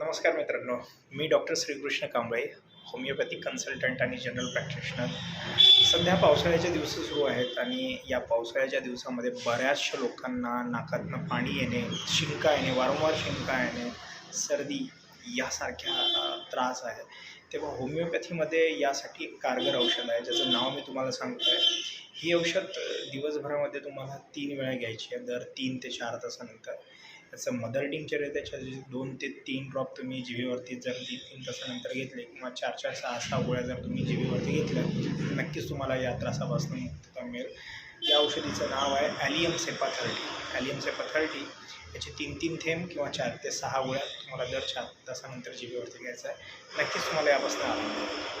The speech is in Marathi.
नमस्कार मित्रांनो, मी doctor Shrikrishna Kamble, homeopathic consultant आणि जनरल प्रॅक्टिशनर. सध्या पावसाळ्याचे दिवस सुरू आहेत आणि या पावसाळ्याच्या दिवसामध्ये बऱ्याचशा लोकांना नाकातनं पाणी येणे, शिंका येणे, वारंवार शिंका येणे, सर्दी यासारख्या त्रास आहे. तेव्हा होमिओपॅथीमध्ये यासाठी एक कारगर औषध आहे, ज्याचं नाव मी तुम्हाला सांगतो आहे. ही औषध दिवसभरामध्ये तुम्हाला 3 वेळा घ्यायची आहे, दर 3 ते 4 तासानंतर. त्याचं मदर टिंक्चर आहे, त्याच्या 2 ते 3 ड्रॉप तुम्ही जिभेवरती जर 3-3 तासानंतर घेतले किंवा 4-4, 6-6 गोळ्या जर तुम्ही जिभेवरती घेतल्या तर नक्कीच तुम्हाला या त्रासापासून मुक्तता मिळेल. या औषधीचं नाव आहे ॲलियम सेपाथर्टी. ॲलियम सेपाथर्टी याचे 3-3 थेंब किंवा 4 ते 6 गोळ्या तुम्हाला दर 4 तासानंतर जिभेवरती घ्यायचं आहे. नक्कीच तुम्हाला यापासून आराम मिळेल.